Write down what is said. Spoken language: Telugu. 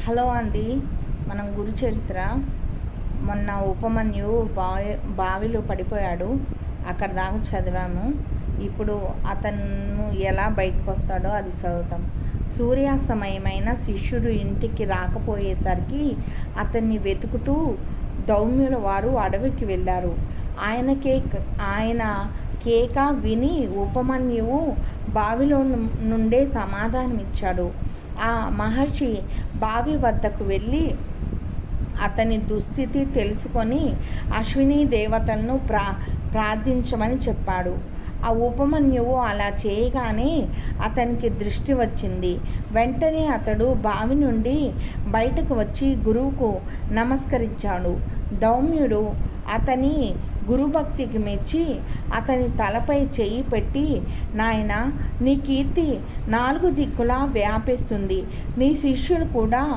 హలో అండి. మనం గురు చరిత్ర మొన్న ఉపమన్యు బావిలో పడిపోయాడు, అక్కడ దాకా చదివాము. ఇప్పుడు అతను ఎలా బయటకు వస్తాడో అది చదువుతాం. సూర్యాస్తమయమైన శిష్యుడు ఇంటికి రాకపోయేసరికి అతన్ని వెతుకుతూ దౌమ్యుల వారు అడవికి వెళ్ళారు. ఆయన కేక విని ఉపమన్యువు బావిలో నుండే సమాధానమిచ్చాడు. ఆ మహర్షి బావి వద్దకు వెళ్ళి అతని దుస్థితి తెలుసుకొని అశ్విని దేవతలను ప్రార్థించమని చెప్పాడు. ఆ ఉపమన్యువు అలా చేయగానే అతనికి దృష్టి వచ్చింది. వెంటనే అతడు బావి నుండి బయటకు వచ్చి గురువుకు నమస్కరించాడు. దౌమ్యుడు అతని గురుభక్తికి మెచ్చి అతని తలపై చెయ్యి పెట్టి, నాయనా, నీ కీర్తి 4 దిక్కులా వ్యాపిస్తుంది. నీ శిష్యులు కూడా